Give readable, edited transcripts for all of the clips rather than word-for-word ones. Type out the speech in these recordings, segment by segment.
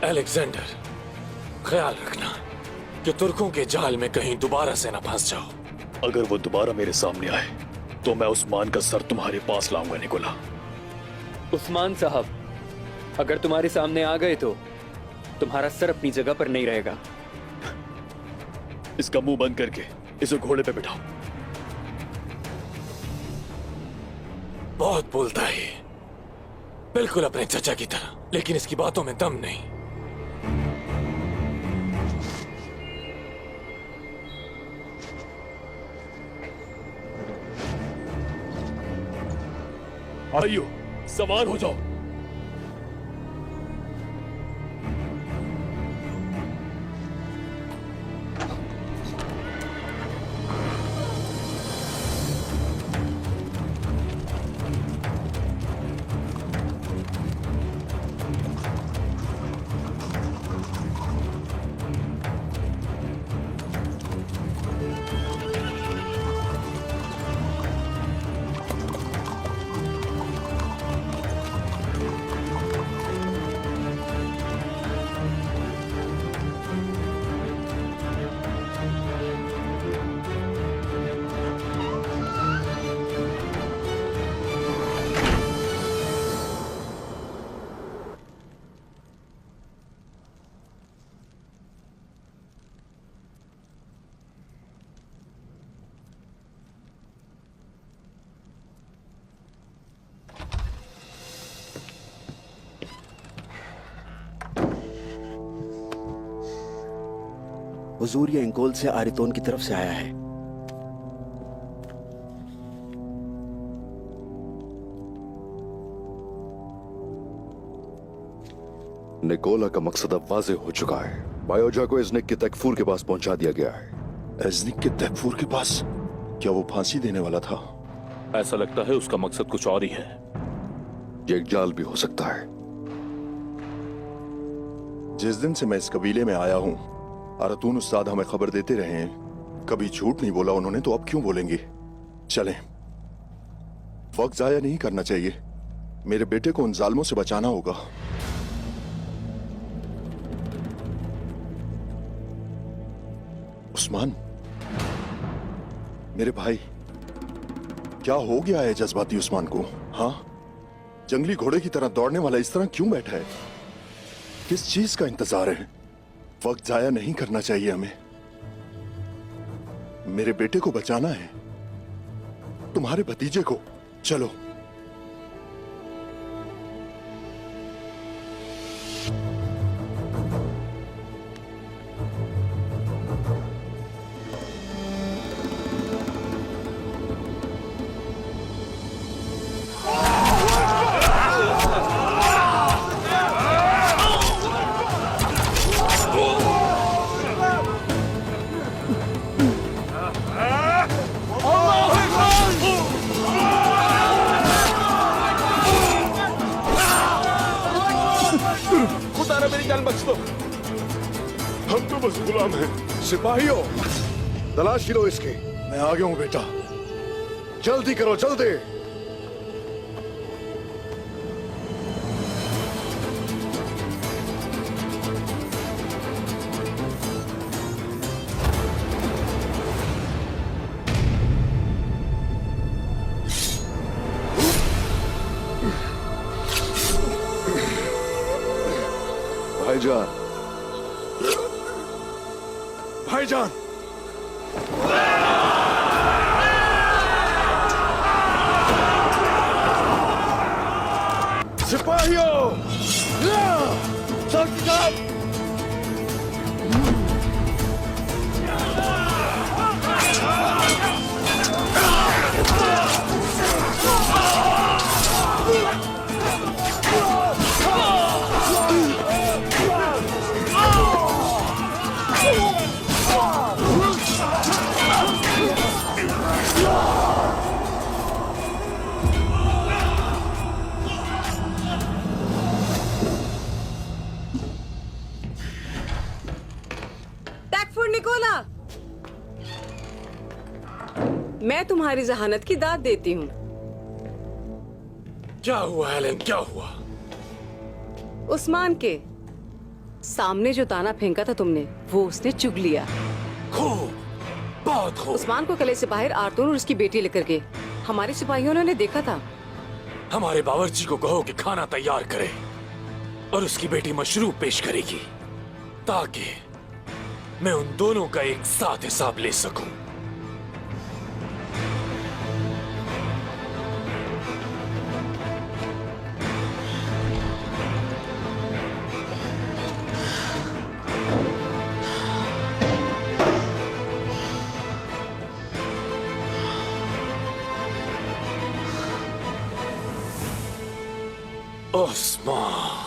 Alexander, ख्याल रखना कि तुर्कों के जाल में कहीं दोबारा से न फंस जाओ। अगर वो दोबारा मेरे सामने आए तो मैं उस्मान का सर तुम्हारे पास लाऊंगा निकोला। उस्मान साहब, अगर तुम्हारे सामने आ गए तो तुम्हारा सर अपनी जगह पर नहीं रहेगा। इसका मुंह बंद करके इसे घोड़े पे बिठाओ। बहुत बोलता है, बिल्कुल अपने चचा की तरह, लेकिन इसकी बातों में दम नहीं। आइयो, सवार हो जाओ। हुजूर, ये इंकोल से आरितोन की तरफ से आया है। निकोला का मकसद अब वाज़ेह हो चुका है। बायोजा को इज़निक के तकफूर के पास पहुंचा दिया गया है। इज़निक के तकफूर के पास? क्या वो फांसी देने वाला था? ऐसा लगता है उसका मकसद कुछ और ही है। ये एक जाल भी हो सकता है। जिस दिन से मैं इस कबीले में आया हूं, आरतून उस्ताद हमें खबर देते रहे हैं। कभी झूठ नहीं बोला उन्होंने, तो अब क्यों बोलेंगे? चलें, वक्त जाया नहीं करना चाहिए। मेरे बेटे को उन जालिमों से बचाना होगा। उस्मान, मेरे भाई, क्या हो गया है जज्बाती उस्मान को? हाँ, जंगली घोड़े की तरह दौड़ने वाला इस तरह क्यों बैठा है? किस चीज का इंतजार है? वक्त जाया नहीं करना चाहिए हमें। मेरे बेटे को बचाना है, तुम्हारे भतीजे को। चलो। हम तो बस गुलाम हैं। सिपाहियों, तलाशी लो इसकी। मैं आ गया हूं बेटा। जल्दी करो, जल्दी। भाईजान, भाईजान, सिपाहियों, निकोला, मैं तुम्हारी जहानत की दाद देती हूँ। क्या हुआ हेलेन, क्या हुआ? उस्मान के सामने जो दाना फेंका था तुमने, वो उसने चुग लिया। खूब, बहुत खूब। उस्मान को किले से बाहर आर्तून और उसकी बेटी लेकर गए। हमारे सिपाहियों ने देखा था। हमारे बावर्ची को कहो कि खाना तैयार करे और उसकी बेटी मशरूब पेश करेगी, ताकि मैं उन दोनों का एक साथ हिसाब ले सकूं। Osman.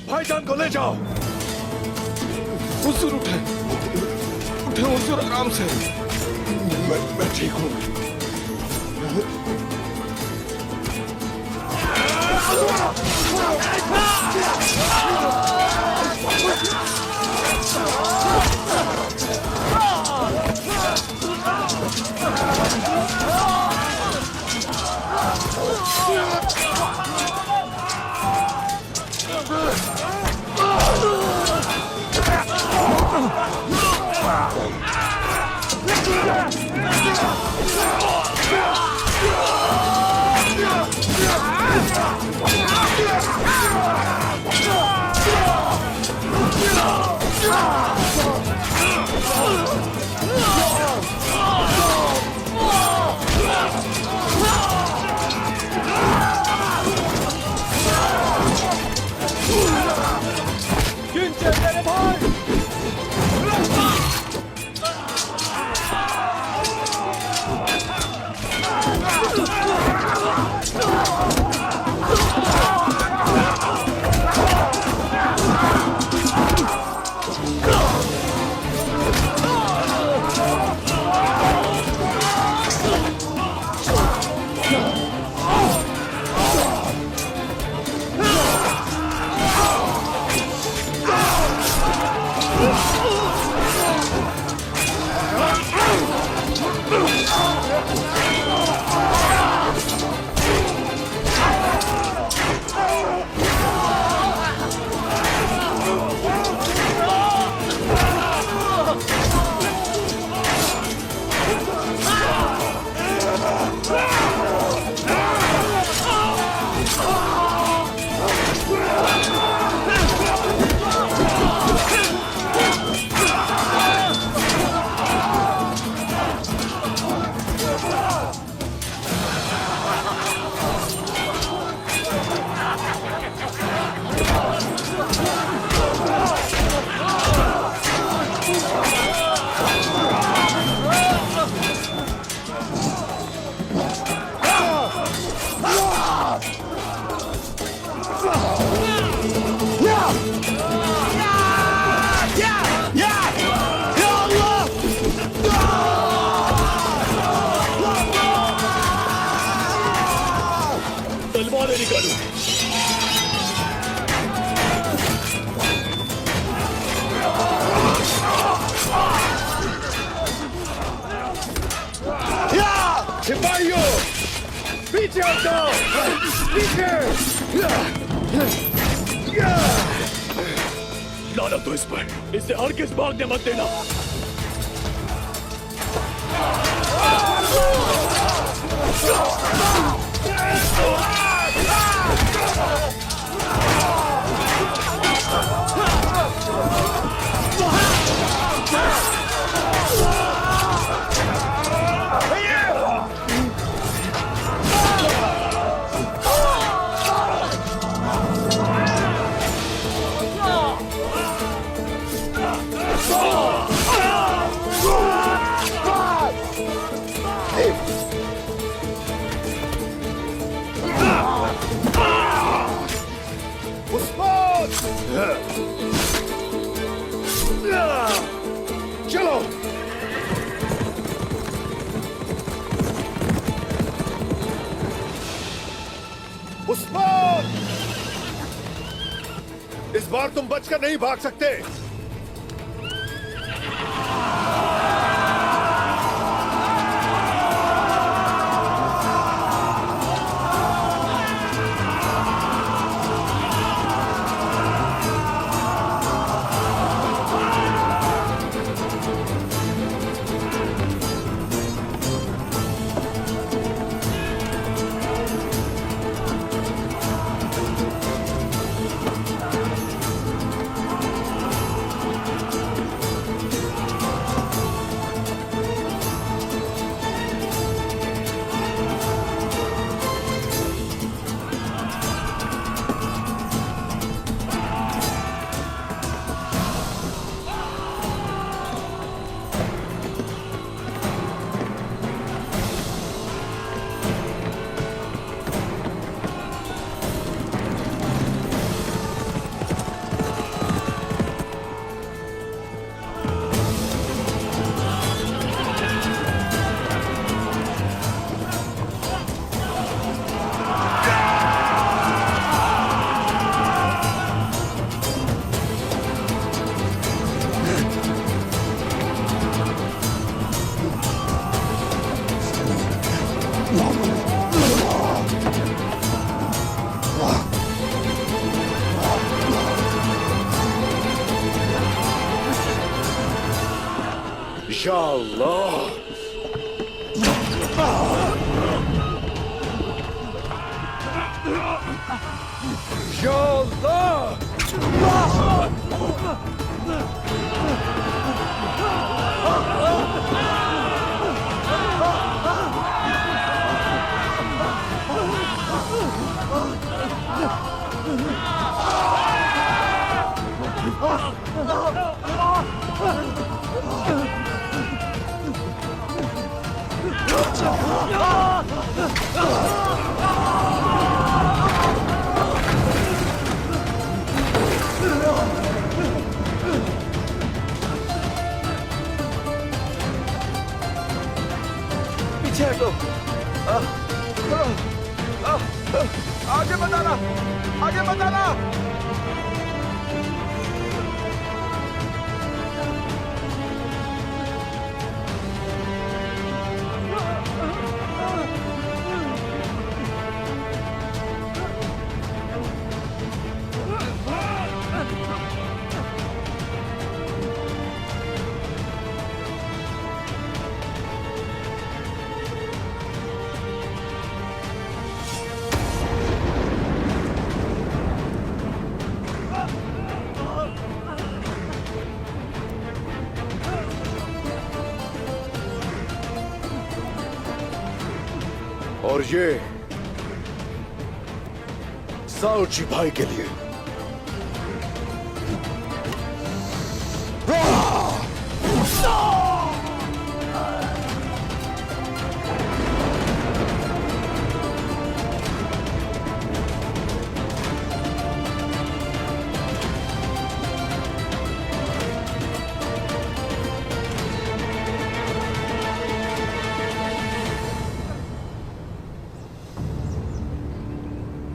भाईजान को ले जाओ। हुजूर उठे, उठे हुजूर, आराम से। मैं ठीक हूँ। Go! लाना तो इस पर, इसे हर किस भागने मत देना। चलो। उस्मान, इस बार तुम बचकर नहीं भाग सकते। या अल्लाह, या अल्लाह। पीछे हटो। आगे बताना, आगे बताना। और ये साउची भाई के लिए।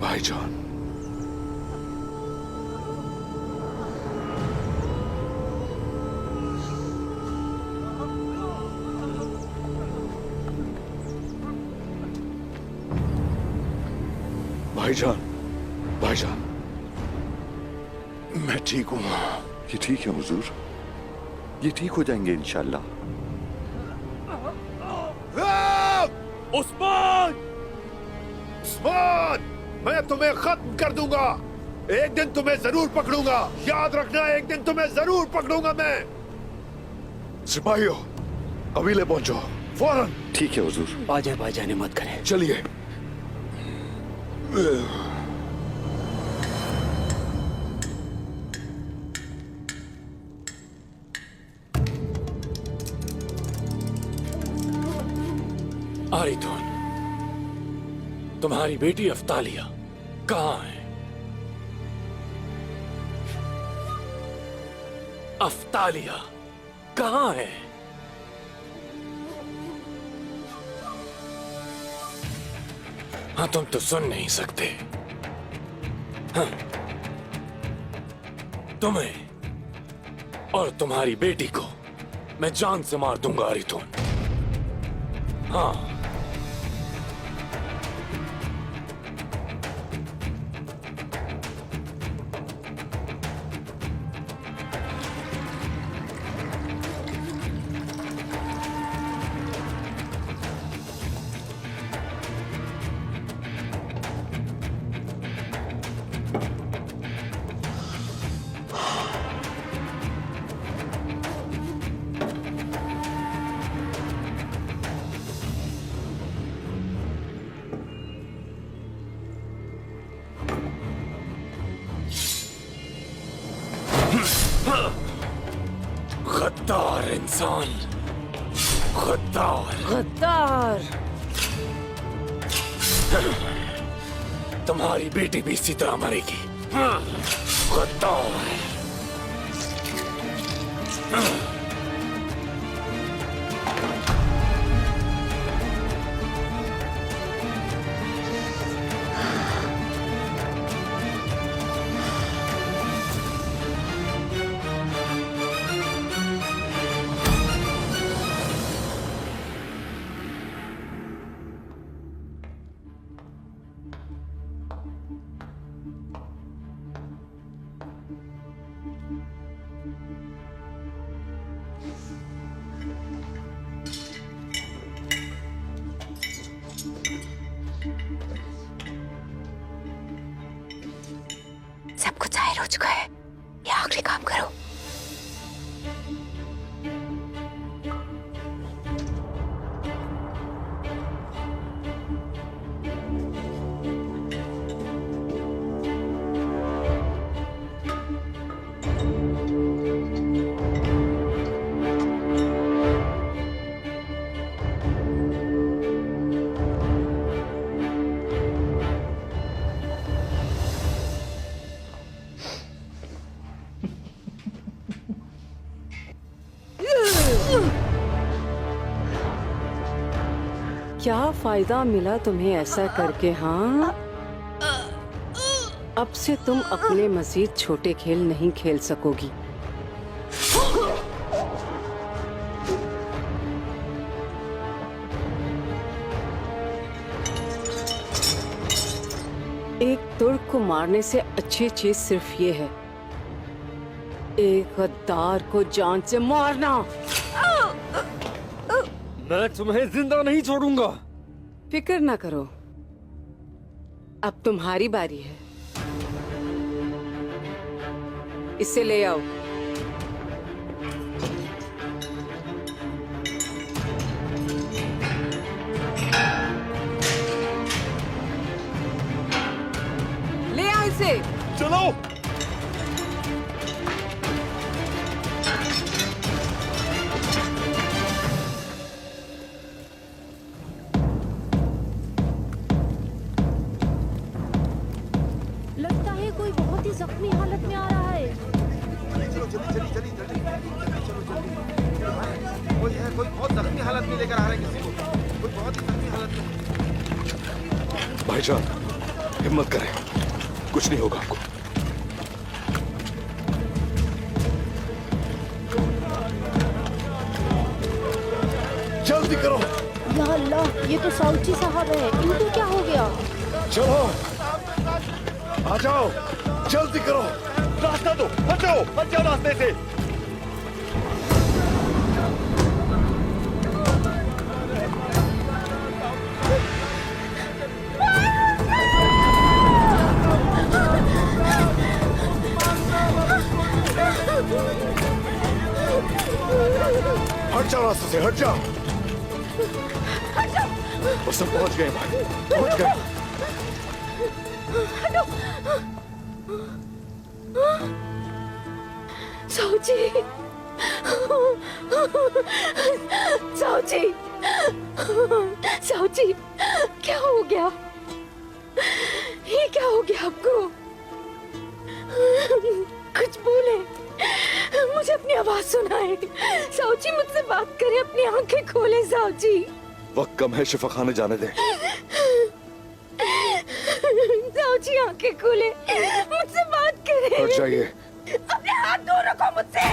भाईजान, भाईजान, भाईजान, मैं ठीक हूँ। ये ठीक है हुजूर, ये ठीक हो जाएंगे इंशाल्लाह। उस्मान! उस्मान! मैं तुम्हें खत्म कर दूंगा। एक दिन तुम्हें जरूर पकड़ूंगा। याद रखना, एक दिन तुम्हें जरूर पकड़ूंगा मैं। सिपाहियों, कबीले पहुंचो फौरन। ठीक है हुजूर। बाजा बाजा ने मत करें। चलिए। आरितुन, तुम्हारी बेटी अफ्तालिया कहाँ है? अफ्तालिया कहाँ है? हाँ, तुम तो सुन नहीं सकते। हाँ, तुम्हें और तुम्हारी बेटी को मैं जान से मार दूंगा आरितुन। हाँ, गद्दार इंसान, गद्दार। गद्दार। तुम्हारी बेटी भी इसी तरह मरेगी। गद्दार। सब कुछ जाहिर हो चुका है, ये आखिरी काम करो। क्या फायदा मिला तुम्हें ऐसा करके? हाँ, अब से तुम अपने मजीद छोटे खेल नहीं खेल सकोगी। एक तुर्क को मारने से अच्छी चीज सिर्फ ये है, एक गद्दार को जान से मारना। मैं तुम्हें जिंदा नहीं छोड़ूंगा। फिक्र ना करो, अब तुम्हारी बारी है। इसे ले आओ। ले आओ इसे। चलो। लगता है कोई बहुत ही जख्मी हालत में आ रहा है। कोई बहुत जख्मी हालत में लेकर आ रहा है किसी को। कोई बहुत ही जख्मी हालत में। भाईजान, हिम्मत करें, कुछ नहीं होगा आपको। जल्दी करो। या अल्लाह, ये तो साउची साहब है, इनको क्या हो गया? चलो। आ जाओ, जल्दी करो। रास्ता दो, हट जाओ रास्ते से। हट जाओ रास्ते से, हट जाओ। बस हम पहुंच गए भाई, पहुंच गए। साऊजी, साऊजी, साऊजी, क्या हो गया? ये क्या हो गया आपको? कुछ बोले, मुझे अपनी आवाज सुनाए। साऊजी मुझसे बात करें, अपनी आंखें खोले साऊजी। वक्त कम है, शिफा खाने जाने दे। साऊजी आंखें खोले, मुझसे बात करें। हट जाइए। अपने हाथ दूर रखो मुझसे।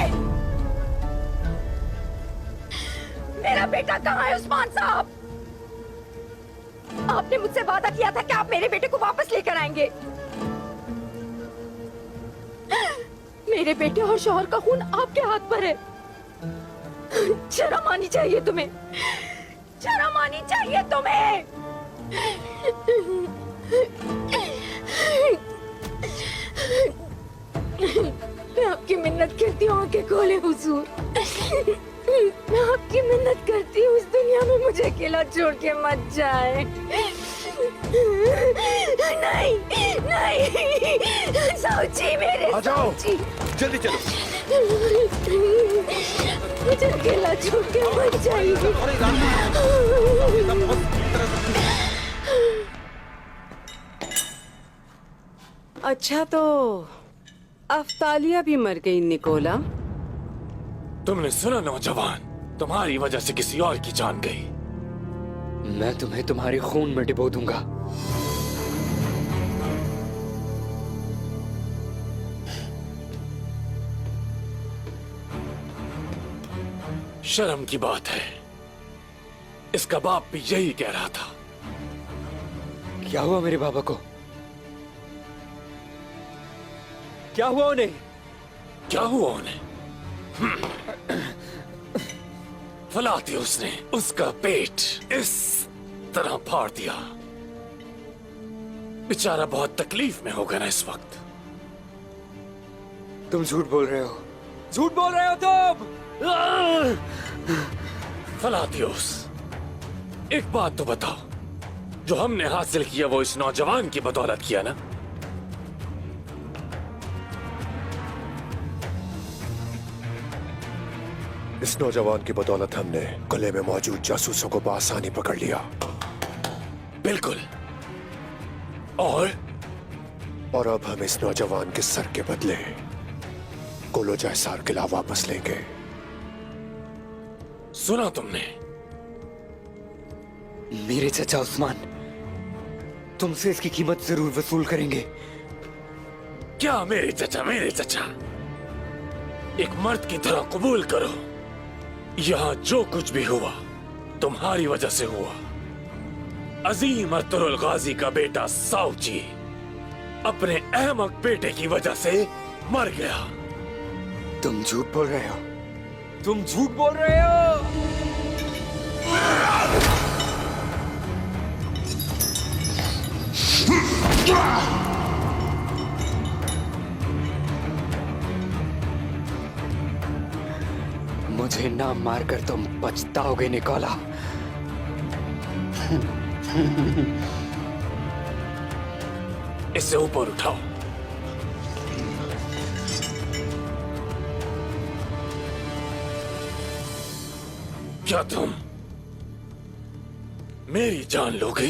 मेरा बेटा कहाँ है उस्मान साहब? आपने मुझसे वादा किया था कि आप मेरे बेटे को वापस लेकर आएंगे। मेरे बेटे और शौहर का खून आपके हाथ पर है। शर्म आनी चाहिए तुम्हें, शर्म आनी चाहिए तुम्हें। मैं आपकी मिन्नत करती हूँ, आंखें खोले हुजूर। मैं आपकी मिन्नत करती हूँ, इस दुनिया में मुझे अकेला छोड़ के मत जाए। नहीं, नहीं, साऊजी मेरे आ जाओ। साऊजी। जल्दी चलो। मुझे अकेला छोड़ के मत जाइए। अच्छा तो अफ्तालिया भी मर गई निकोला। तुमने सुना नौजवान, तुम्हारी वजह से किसी और की जान गई। मैं तुम्हें तुम्हारे खून में डिबो दूंगा। शर्म की बात है, इसका बाप भी यही कह रहा था। क्या हुआ मेरे बाबा को? क्या हुआ उन्हें? क्या हुआ उन्हें? फलाती उसने उसका पेट इस तरह फाड़ दिया। बेचारा बहुत तकलीफ में होगा ना इस वक्त। तुम झूठ बोल रहे हो, झूठ बोल रहे हो तुम। फलातियोस, एक बात तो बताओ, जो हमने हासिल किया वो इस नौजवान की बदौलत किया ना? इस नौजवान की बदौलत हमने गले में मौजूद जासूसों को बआसानी पकड़ लिया। बिल्कुल। और अब हम इस नौजवान के सर के बदले कोलो जैसार किला वापस लेंगे। सुना तुमने? मेरे चचा उस्मान तुमसे इसकी कीमत जरूर वसूल करेंगे। क्या मेरे चचा, मेरे चचा? एक मर्द की तरह कबूल करो, यहां जो कुछ भी हुआ तुम्हारी वजह से हुआ। अजीम अर्तुरुल गाजी का बेटा साऊजी अपने अहमक बेटे की वजह से मर गया। तुम झूठ बोल रहे हो, तुम झूठ बोल रहे हो। मुझे ना मारकर तुम पछताओगे निकोला। इसे ऊपर उठाओ। क्या तुम मेरी जान लोगे?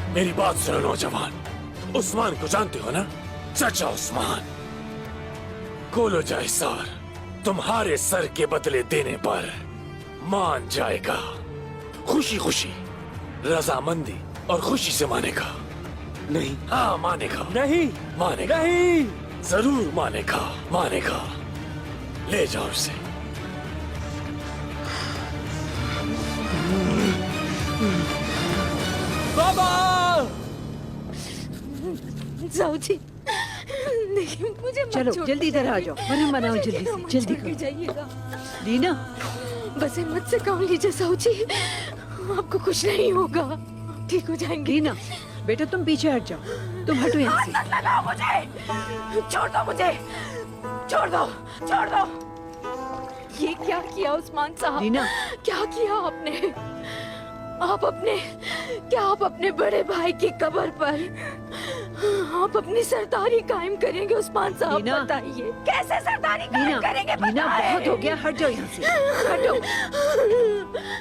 मेरी बात सुनो नौजवान, उस्मान को जानते हो ना? चचा उस्मान। कोलो जैसार तुम्हारे सर के बदले देने पर मान जाएगा। खुशी खुशी, रजामंदी और खुशी से मानेगा। नहीं हाँ मानेगा, नहीं मानेगा, नहीं। जरूर मानेगा, मानेगा। ले जाओ इसे। बाबा जाओ जी, देखिए मुझे मत चलो छोड़ जल्दी इधर आ जाओ, मरहम बनाओ मुझे जल्दी यहाँ से, मत जल्दी छोड़ के करो। जाइएगा। लीना बस हिम्मत से काम लीजिए साहू जी, आपको कुछ नहीं होगा, ठीक हो जाएंगे। लीना बेटा तुम पीछे हट जाओ, तुम हटो यहाँ से। हाथ मत लगाओ मुझे, छोड़ दो मुझे, छोड़ दो, छोड़ दो। ये क्या किया उस्मान साहब? रीना। क्या किया आपने? आप अपने बड़े भाई की कब्र पर आप अपनी सरदारी कायम करेंगे उस्मान साहब? रीना। बताइए कैसे सरदारी कायम लीना करेंगे? लीना बहुत हो गया, हट जाओ यहाँ से, हटो।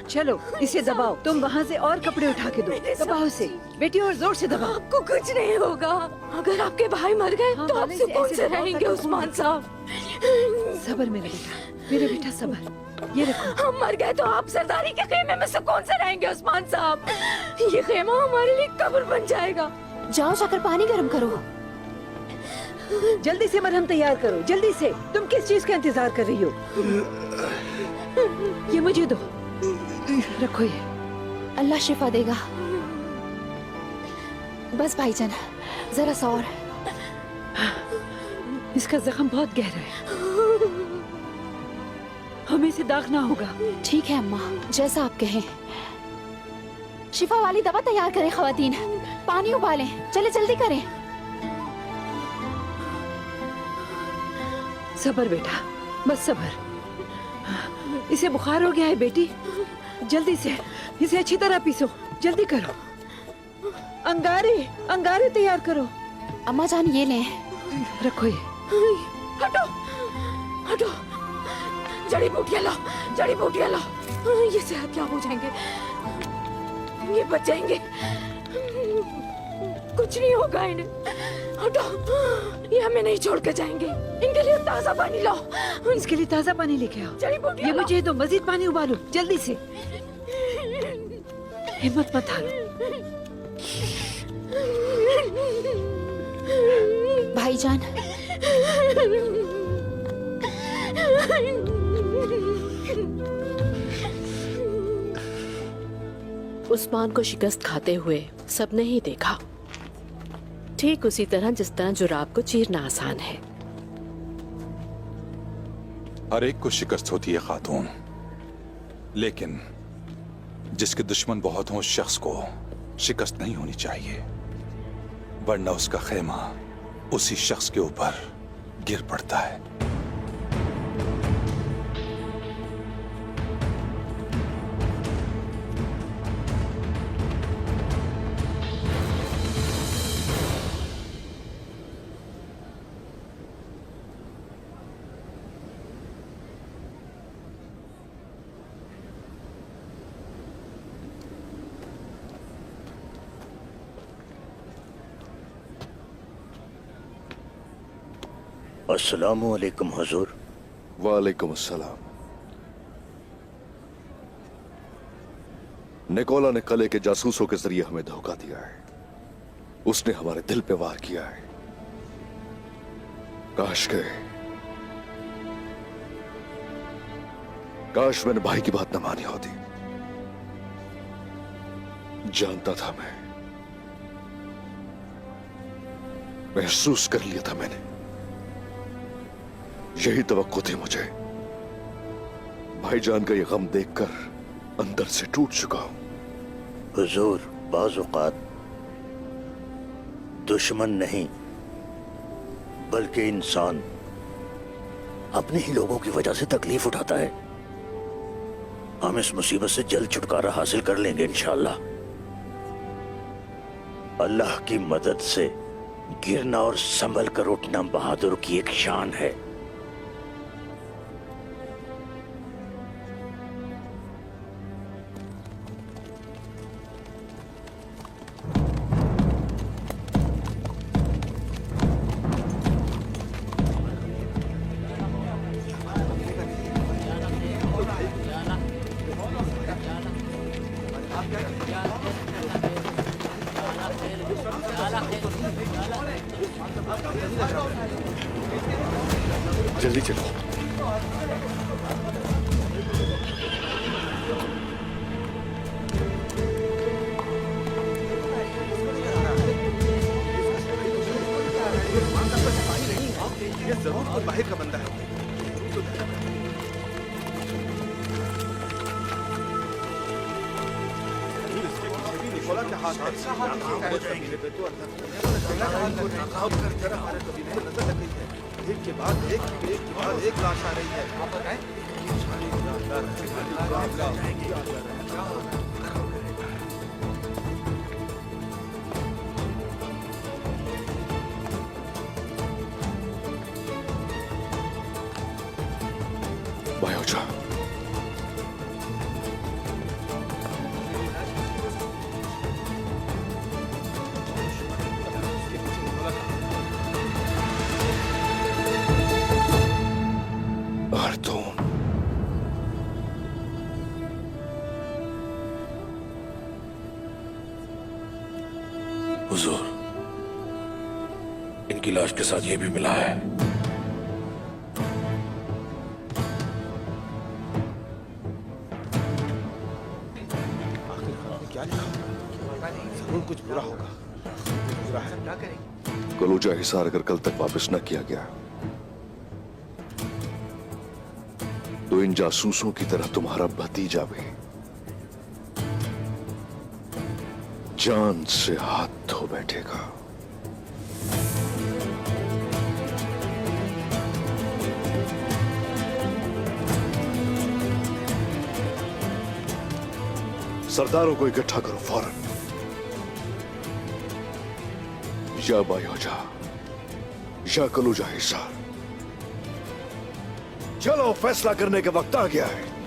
चलो इसे दबाओ, तुम वहाँ से और कपड़े उठा के मेरे दो, दबाओ से बेटी, और जोर से दबाओ। आपको कुछ नहीं होगा। अगर आपके भाई मर गए हाँ, तो हाँ, आप ऐसे- सुकून ऐसे से दबाओ रहेंगे ताकि उस्मान साहब। सबर मेरे बेटा सबर, ये रखो। हम मर गए तो आप सरदारी के खेमे में सुकून से रहेंगे उस्मान साहब। ये खेमा हमारे लिए कब्र बन जाएगा। जाओ जाकर पानी गर्म करो। जल्दी से मरहम तैयार करो, जल्दी से। तुम किस चीज का इंतजार कर रही हो? ये मुझे दो, रखो ये। अल्लाह शिफा देगा। बस भाईजान जरा सा और। इसका जख्म बहुत गहरा है, हमें इसे दागना होगा। ठीक है अम्मा, जैसा आप कहें। शिफा वाली दवा तैयार करें खवातीन, पानी उबालें, चले जल्दी करें। सबर बेटा, बस सबर। इसे बुखार हो गया है बेटी, जल्दी से इसे अच्छी तरह पीसो, जल्दी करो। अंगारे तैयार करो। अम्मा जान ये लें। रखो ये। हटो हटो, जड़ी बूटियां लो, जड़ी बूटियां लो। ये सेहत क्या हो जाएंगे, ये बच जाएंगे, कुछ नहीं होगा इन्हें। हटो, ये हमें नहीं छोड़ के जाएंगे। इनके लिए ताजा पानी लो। इसके लिए ताजा पानी लेके आओ। जड़ी बूटियां ये लो। मुझे दो, मजीद पानी उबालो जल्दी से। हिम्मत मत हारो। भाईजान उस्मान को शिकस्त खाते हुए सबने ही देखा, ठीक उसी तरह जिस तरह जुराब को चीरना आसान है। हर एक को शिकस्त होती है खातून, लेकिन जिसके दुश्मन बहुत हों उस शख्स को शिकस्त नहीं होनी चाहिए, वरना उसका खेमा उसी शख्स के ऊपर गिर पड़ता है। अस्सलामु अलैकुम हुजूर। वालेकुम अस्सलाम। निकोला ने कले के जासूसों के जरिए हमें धोखा दिया है, उसने हमारे दिल पे वार किया है। काश मैंने भाई की बात न मानी होती। जानता था मैं, महसूस कर लिया था मैंने, यही तवक्को थी मुझे। भाईजान का ये गम देखकर अंदर से टूट चुका हूं। हुजूर, बाज़ औक़ात दुश्मन नहीं बल्कि इंसान अपने ही लोगों की वजह से तकलीफ उठाता है। हम इस मुसीबत से जल्द छुटकारा हासिल कर लेंगे इंशाअल्लाह। अल्लाह की मदद से गिरना और संभल कर उठना बहादुर की एक शान है। जल्दी चलो। ये जरूर कोई बाहर का बंदा है। निकोला के हाथ है। एक के बाद एक लाश आ रही है। बायोजा, अर्तून, हुजूर, इनकी लाश के साथ ये भी मिला है। क्या लिखा? जरूर कुछ बुरा होगा। बुरा है क्या करेंगे? कलूजा हिसार अगर कल तक वापस न किया गया तो इन जासूसों की तरह तुम्हारा भतीजा भी जान से हाथ धो बैठेगा। सरदारों को इकट्ठा करो फौरन। या बायोजा या कलूजा हिसार, चलो फैसला करने का वक्त आ गया है।